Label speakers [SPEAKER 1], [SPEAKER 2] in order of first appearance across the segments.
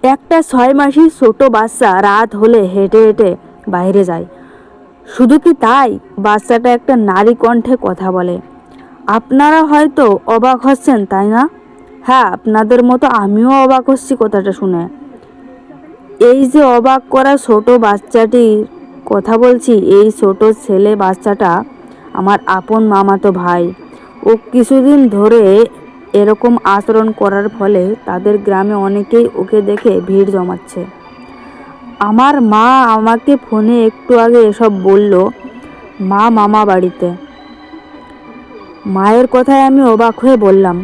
[SPEAKER 1] একটা 6 মাসের ছোট বাচ্চা রাত হলে হেঁটে হেঁটে বাইরে যায়। শুধু কি তাই, বাচ্চাটা একটা নারী কণ্ঠে কথা বলে। আপনারা হয়তো অবাক হচ্ছেন, তাই না? হ্যাঁ, আপনাদের মতো আমিও অবাক হচ্ছি কথাটা শুনে। এই যে অবাক করা ছোট বাচ্চাটির কথা বলছি, এই ছোট ছেলে বাচ্চাটা আমার আপন মামাতো ভাই। ও কিছুদিন ধরে এরকম আচরণ করার ফলে তাদের গ্রামে অনেকেই ওকে দেখে ভিড় জমাচ্ছে। আমার মা আমাকে ফোনে একটু আগে এসব বলল। মা মামা বাড়িতে। মায়ের কথায় আমি অবাক হয়ে বললাম,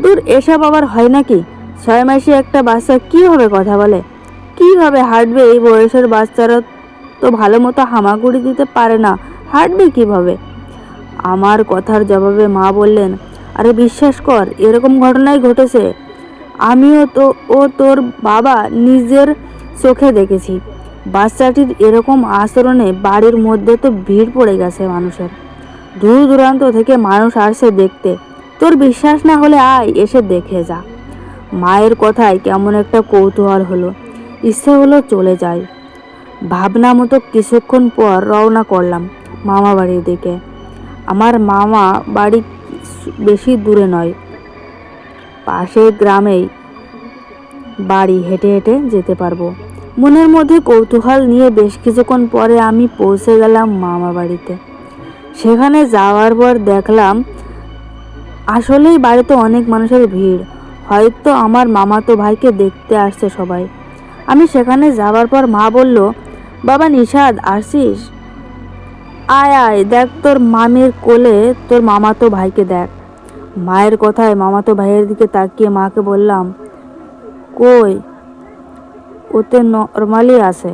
[SPEAKER 1] দূর, এসব আবার হয় নাকি? 6 মাসে একটা বাচ্চা কীভাবে কথা বলে, কীভাবে হাঁটবে? এই বয়সের বাচ্চারা তো ভালো মতো হামাগুড়ি দিতে পারে না, হাঁটবে কীভাবে? আমার কথার জবাবে মা বললেন, আরে বিশ্বাস কর, এরকম ঘটনাই ঘটেছে। আমিও তো তোর বাবা নিজের চোখে দেখেছি। বাচ্চাটির এরকম আচরণে বাড়ির মধ্যে তো ভিড় পড়ে গেছে মানুষের। দূর দূরান্ত থেকে মানুষ আসছে দেখতে। তোর বিশ্বাস না হলে আয়, এসে দেখে যা। মায়ের কথায় কেমন একটা কৌতূহল হলো, ইচ্ছে হলো চলে যায়। ভাবনা মতো কিছুক্ষণ পর রওনা করলাম মামা বাড়ির দিকে। আমার মামা বাড়ি বেশি দূরে নয়, পাশের গ্রামেই বাড়ি, হেঁটে হেঁটে যেতে পারবো। মনের মধ্যে কৌতূহল নিয়ে বেশ কিছুক্ষণ পরে আমি পৌঁছে গেলাম মামা বাড়িতে। সেখানে যাওয়ার পর দেখলাম আসলেই বাড়িতে অনেক মানুষের ভিড়। হয়তো আমার মামাতো ভাইকে দেখতে আসছে সবাই। আমি সেখানে যাওয়ার পর মা বলল, বাবা নিশাদ, আসছিস? আয় আয়, দেখ তোর মামির কোলে তোর মামাতো ভাইকে দেখ। মায়ের কথায় মামাতো ভাইয়ের দিকে তাকিয়ে মাকে বললাম, কই, ওতে নর্মালি আছে,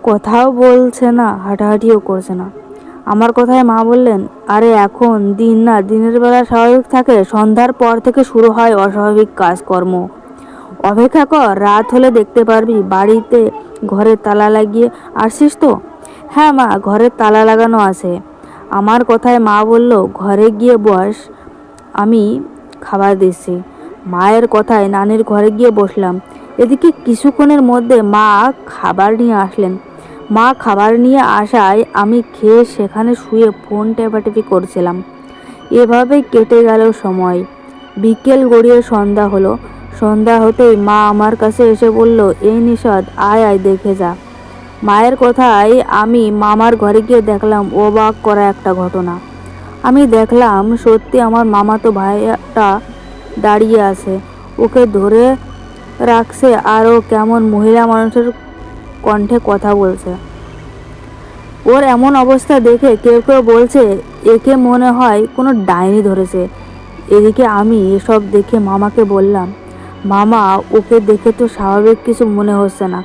[SPEAKER 1] কথাও বলছে না, হাঁটাহাঁটিও করছে না। আমার কথায় মা বললেন, আরে এখন দিন না, দিনের বেলা স্বাভাবিক থাকে, সন্ধ্যার পর থেকে শুরু হয় অস্বাভাবিক কাজকর্ম। অপেক্ষা কর, রাত হলে দেখতে পারবি। বাড়িতে ঘরে তালা লাগিয়ে আসছিস তো? হ্যাঁ মা, ঘরের তালা লাগানো আছে। আমার কথায় মা বলল, ঘরে গিয়ে বস, আমি খাবার দিচ্ছি। মায়ের কথায় নানির ঘরে গিয়ে বসলাম। এদিকে কিছুক্ষণের মধ্যে মা খাবার নিয়ে আসলেন। মা খাবার নিয়ে আসায় আমি খেয়ে সেখানে শুয়ে ফোন টেপাটেপি করছিলাম। এভাবেই কেটে গেল সময়। বিকেল গড়িয়ে সন্ধ্যা হলো। সন্ধ্যা হতেই মা আমার কাছে এসে বলল, এই নিশাদ, আয় আয়, দেখে যা। মায়ের কথায় আমি মামার ঘরে গিয়ে দেখলাম অবাক করা একটা ঘটনা। আমি দেখলাম সত্যি আমার মামাতো ভাইটা দাঁড়িয়ে আছে, ওকে ধরে রাখছে, আর ও কেমন মহিলা মানুষের কণ্ঠে কথা বলছে। ওর এমন অবস্থা দেখে কেউ কেউ বলছে একে মনে হয় কোনো ডাইনি ধরেছে। এদিকে আমি এসব দেখে মামাকে বললাম, মামা, ওকে দেখে তো স্বাভাবিক কিছু মনে হচ্ছে না।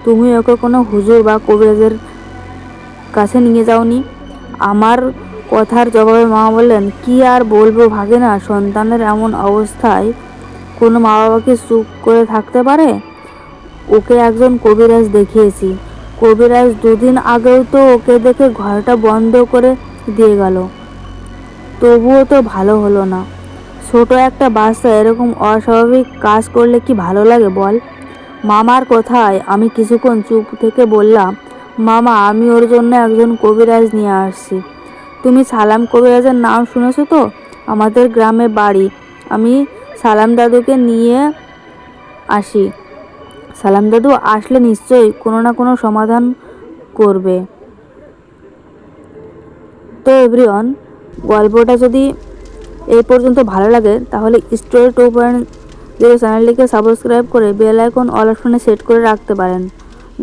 [SPEAKER 1] তুমি ওকে কোনো হুজুর বা কবিরাজের কাছে নিয়ে যাওনি? আমার কথার জবাবে মা বললেন, কি আর বলবো ভাগিনা, সন্তানের এমন অবস্থায় কোনো মা বাবাকে চুপ করে থাকতে পারে? ওকে একজন কবিরাজ দেখিয়েছি। কবিরাজ 2 দিন আগেও তো ওকে দেখে ঘরটা বন্ধ করে দিয়ে গেল, তবুও তো ভালো হলো না। ছোট একটা বাচ্চা এরকম অস্বাভাবিক কাজ করলে কি ভালো লাগে বল? মামার কথায় আমি কিছুক্ষণ চুপ থেকে বললাম, মামা, আমি ওর জন্য একজন কবিরাজ নিয়ে আসছি। তুমি সালাম কবিরাজের নাম শুনেছো তো? আমাদের গ্রামে বাড়ি। আমি সালাম দাদুকে নিয়ে আসি। সালাম দাদু আসলে নিশ্চয়ই কোনো না কোনো সমাধান করবে। তো এভরিওয়ান, গল্পটা যদি এই পর্যন্ত ভালো লাগে তাহলে স্টোরি 2.0 চ্যানেলটিকে সাবস্ক্রাইব করে বেল আইকন অল অপশনে সেট করে রাখতে পারেন।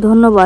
[SPEAKER 1] ধন্যবাদ।